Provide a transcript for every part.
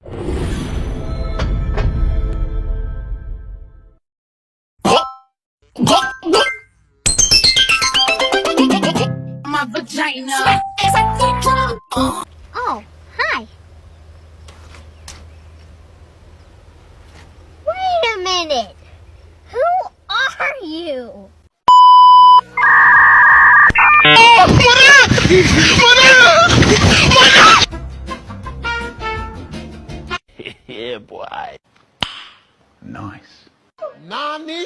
My vagina. Oh, hi. Wait a minute. Who are you? Yeah, boy. Nice. Nani?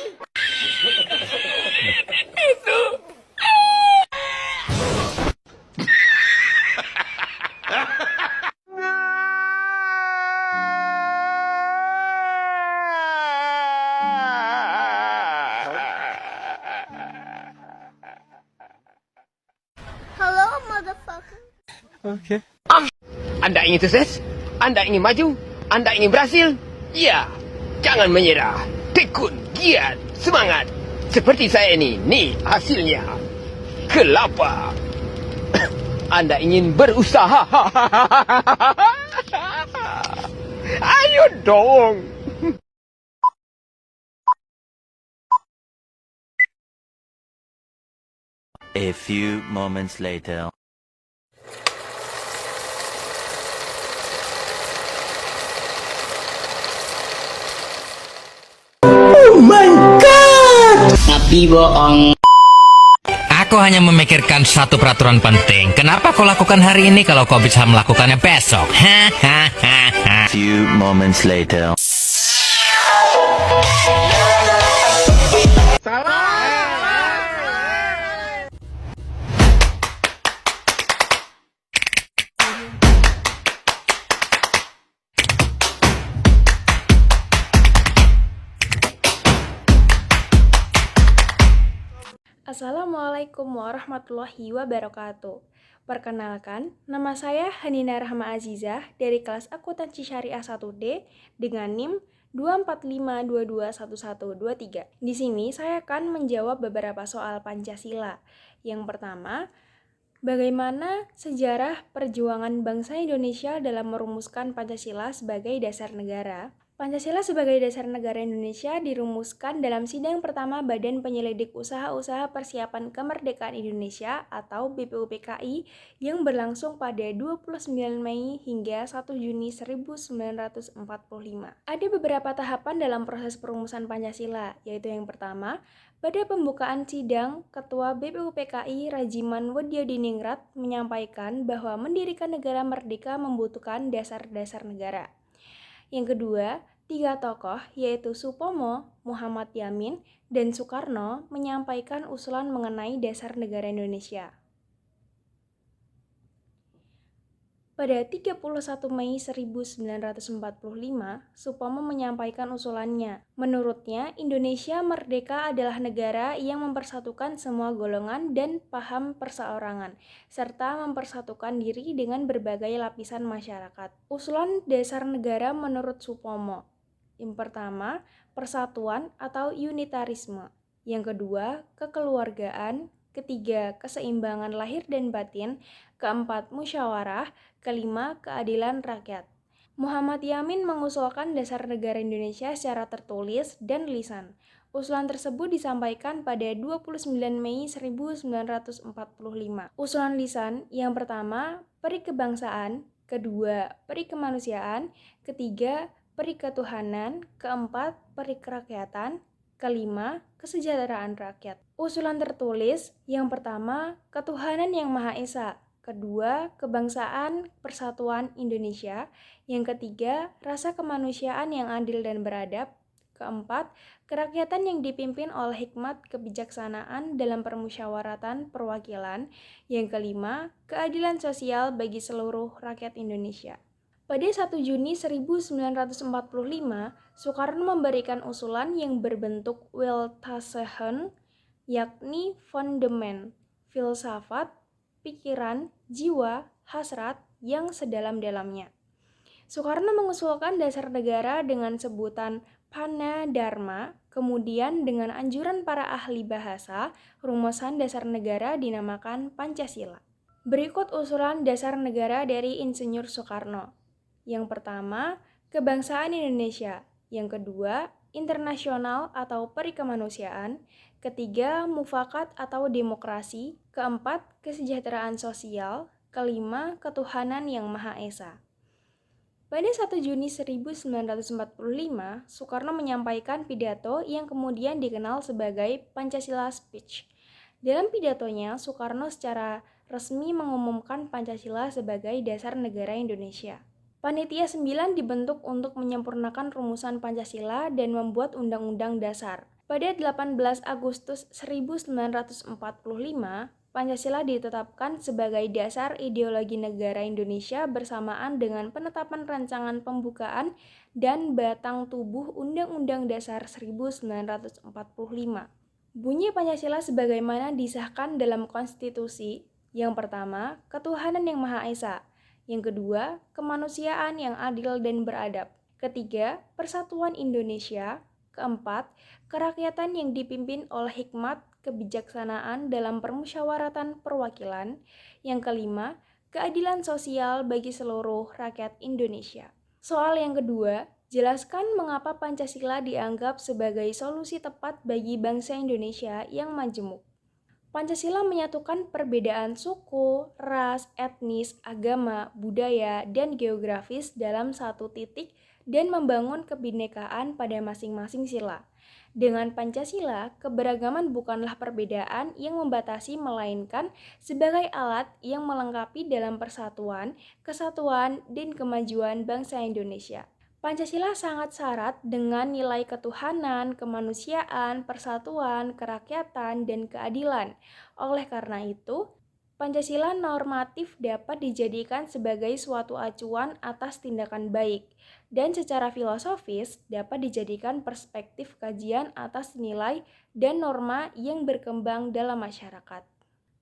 Hello, motherfucker. Anda ingin sukses? Anda ingin maju? Anda ingin berhasil? Ya, jangan menyerah. Tekun, giat, semangat. Seperti saya ini, nih hasilnya. Kelapa. Anda ingin berusaha? Ayo dong. A few moments later. Nabi bohong. Aku hanya memikirkan satu peraturan penting. Kenapa kau lakukan hari ini kalau kau bisa melakukannya besok? A few moments later. Assalamualaikum warahmatullahi wabarakatuh. Perkenalkan, nama saya Hanina Rahma Azizah dari kelas Akuntansi Syariah 1D dengan NIM 245221123. Di sini saya akan menjawab beberapa soal Pancasila. Yang pertama, bagaimana sejarah perjuangan bangsa Indonesia dalam merumuskan Pancasila sebagai dasar negara? Pancasila sebagai dasar negara Indonesia dirumuskan dalam sidang pertama Badan Penyelidik Usaha-Usaha Persiapan Kemerdekaan Indonesia atau BPUPKI yang berlangsung pada 29 Mei hingga 1 Juni 1945. Ada beberapa tahapan dalam proses perumusan Pancasila, yaitu yang pertama, pada pembukaan sidang, Ketua BPUPKI Rajiman Wedyadiningrat menyampaikan bahwa mendirikan negara merdeka membutuhkan dasar-dasar negara. Yang kedua, 3 tokoh yaitu Supomo, Muhammad Yamin, dan Soekarno menyampaikan usulan mengenai dasar negara Indonesia. Pada 31 Mei 1945, Supomo menyampaikan usulannya. Menurutnya, Indonesia merdeka adalah negara yang mempersatukan semua golongan dan paham perseorangan, serta mempersatukan diri dengan berbagai lapisan masyarakat. Usulan dasar negara menurut Supomo. Yang pertama, persatuan atau unitarisme. Yang kedua, kekeluargaan. Ketiga, keseimbangan lahir dan batin. Keempat, musyawarah. Kelima, keadilan rakyat. Muhammad Yamin mengusulkan dasar negara Indonesia secara tertulis dan lisan. Usulan tersebut disampaikan pada 29 Mei 1945. Usulan lisan yang pertama, peri kebangsaan. Kedua, peri kemanusiaan. Ketiga, peri ketuhanan. Keempat, peri kerakyatan. Kelima, kesejahteraan rakyat. Usulan tertulis yang pertama, ketuhanan yang Maha Esa. Kedua, kebangsaan persatuan Indonesia. Yang ketiga, rasa kemanusiaan yang adil dan beradab. Keempat, kerakyatan yang dipimpin oleh hikmat kebijaksanaan dalam permusyawaratan perwakilan. Yang kelima, keadilan sosial bagi seluruh rakyat Indonesia. Pada 1 Juni 1945, Soekarno memberikan usulan yang berbentuk Weltanschauung, yakni fondemen, filsafat, pikiran, jiwa, hasrat yang sedalam-dalamnya. Soekarno mengusulkan dasar negara dengan sebutan Panadharma, kemudian dengan anjuran para ahli bahasa, rumusan dasar negara dinamakan Pancasila. Berikut usulan dasar negara dari Insinyur Soekarno. Yang pertama, kebangsaan Indonesia. Yang kedua, internasional atau perikemanusiaan. Ketiga, mufakat atau demokrasi. Keempat, kesejahteraan sosial. Kelima, ketuhanan yang Maha Esa. Pada 1 Juni 1945, Soekarno menyampaikan pidato yang kemudian dikenal sebagai Pancasila Speech. Dalam pidatonya, Soekarno secara resmi mengumumkan Pancasila sebagai dasar negara Indonesia. Panitia 9 dibentuk untuk menyempurnakan rumusan Pancasila dan membuat Undang-Undang Dasar. Pada 18 Agustus 1945, Pancasila ditetapkan sebagai dasar ideologi negara Indonesia bersamaan dengan penetapan rancangan pembukaan dan batang tubuh Undang-Undang Dasar 1945. Bunyi Pancasila sebagaimana disahkan dalam konstitusi. Yang pertama, ketuhanan yang Maha Esa. Yang kedua, kemanusiaan yang adil dan beradab. Ketiga, persatuan Indonesia. Keempat, kerakyatan yang dipimpin oleh hikmat, kebijaksanaan dalam permusyawaratan perwakilan. Yang kelima, keadilan sosial bagi seluruh rakyat Indonesia. Soal yang kedua, jelaskan mengapa Pancasila dianggap sebagai solusi tepat bagi bangsa Indonesia yang majemuk. Pancasila menyatukan perbedaan suku, ras, etnis, agama, budaya, dan geografis dalam satu titik dan membangun kebinekaan pada masing-masing sila. Dengan Pancasila, keberagaman bukanlah perbedaan yang membatasi melainkan sebagai alat yang melengkapi dalam persatuan, kesatuan, dan kemajuan bangsa Indonesia. Pancasila sangat syarat dengan nilai ketuhanan, kemanusiaan, persatuan, kerakyatan, dan keadilan. Oleh karena itu, Pancasila normatif dapat dijadikan sebagai suatu acuan atas tindakan baik, dan secara filosofis dapat dijadikan perspektif kajian atas nilai dan norma yang berkembang dalam masyarakat.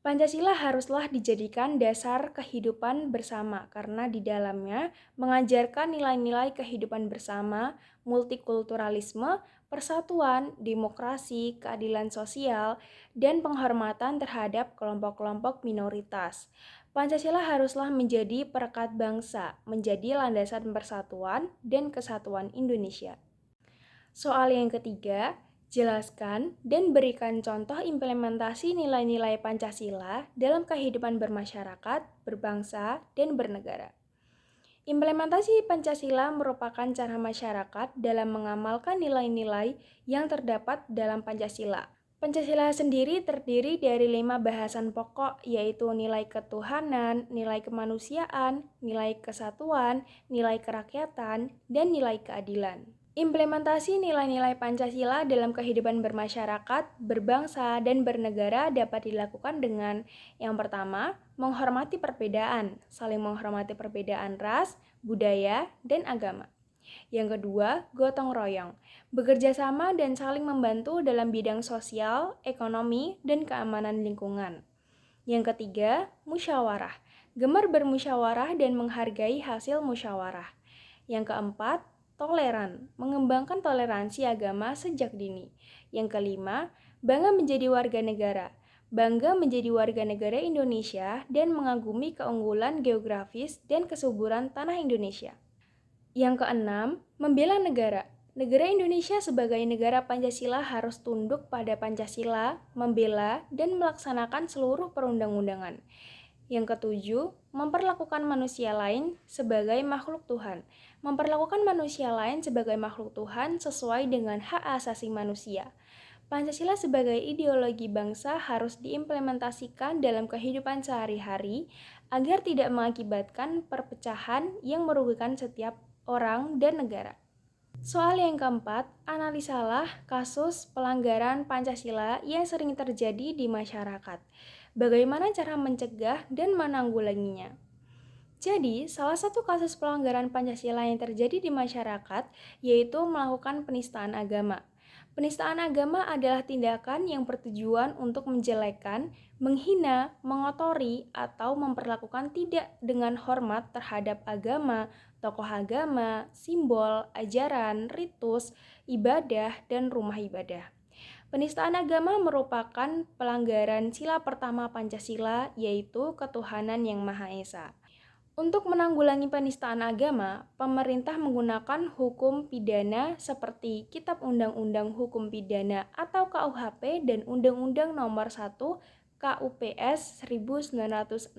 Pancasila haruslah dijadikan dasar kehidupan bersama karena di dalamnya mengajarkan nilai-nilai kehidupan bersama, multikulturalisme, persatuan, demokrasi, keadilan sosial, dan penghormatan terhadap kelompok-kelompok minoritas. Pancasila haruslah menjadi perekat bangsa, menjadi landasan persatuan dan kesatuan Indonesia. Soal yang ketiga, jelaskan dan berikan contoh implementasi nilai-nilai Pancasila dalam kehidupan bermasyarakat, berbangsa, dan bernegara. Implementasi Pancasila merupakan cara masyarakat dalam mengamalkan nilai-nilai yang terdapat dalam Pancasila. Pancasila sendiri terdiri dari 5 bahasan pokok, yaitu nilai ketuhanan, nilai kemanusiaan, nilai kesatuan, nilai kerakyatan, dan nilai keadilan. Implementasi nilai-nilai Pancasila dalam kehidupan bermasyarakat, berbangsa, dan bernegara dapat dilakukan dengan yang pertama, menghormati perbedaan, saling menghormati perbedaan ras, budaya, dan agama. Yang kedua, gotong royong, bekerja sama dan saling membantu dalam bidang sosial, ekonomi, dan keamanan lingkungan. Yang ketiga, musyawarah, gemar bermusyawarah dan menghargai hasil musyawarah. Yang keempat, toleran, mengembangkan toleransi agama sejak dini. Yang kelima, bangga menjadi warga negara, bangga menjadi warga negara Indonesia dan mengagumi keunggulan geografis dan kesuburan tanah Indonesia. Yang keenam, membela negara. Negara Indonesia sebagai negara Pancasila harus tunduk pada Pancasila, membela, dan melaksanakan seluruh perundang-undangan. Yang ketujuh, memperlakukan manusia lain sebagai makhluk Tuhan. Memperlakukan manusia lain sebagai makhluk Tuhan sesuai dengan hak asasi manusia. Pancasila sebagai ideologi bangsa harus diimplementasikan dalam kehidupan sehari-hari agar tidak mengakibatkan perpecahan yang merugikan setiap orang dan negara. Soal yang keempat, analisalah kasus pelanggaran Pancasila yang sering terjadi di masyarakat. Bagaimana cara mencegah dan menanggulanginya? Jadi, salah satu kasus pelanggaran Pancasila yang terjadi di masyarakat yaitu melakukan penistaan agama. Penistaan agama adalah tindakan yang bertujuan untuk menjelekkan, menghina, mengotori, atau memperlakukan tidak dengan hormat terhadap agama, tokoh agama, simbol, ajaran, ritus, ibadah, dan rumah ibadah. Penistaan agama merupakan pelanggaran sila pertama Pancasila, yaitu ketuhanan yang Maha Esa. Untuk menanggulangi penistaan agama, pemerintah menggunakan hukum pidana seperti Kitab Undang-Undang Hukum Pidana atau KUHP dan Undang-Undang Nomor 1 KUPS 1965.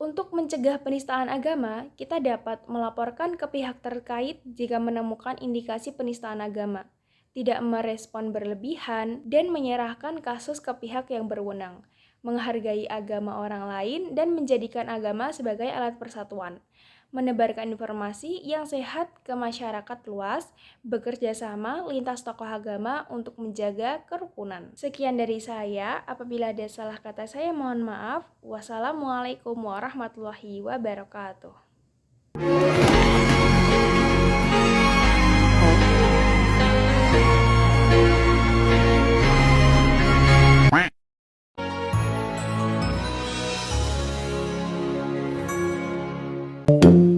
Untuk mencegah penistaan agama, kita dapat melaporkan ke pihak terkait jika menemukan indikasi penistaan agama, tidak merespon berlebihan, dan menyerahkan kasus ke pihak yang berwenang, menghargai agama orang lain, dan menjadikan agama sebagai alat persatuan, menebarkan informasi yang sehat ke masyarakat luas, bekerja sama lintas tokoh agama untuk menjaga kerukunan. Sekian dari saya, apabila ada salah kata saya mohon maaf. Wassalamualaikum warahmatullahi wabarakatuh. Quack.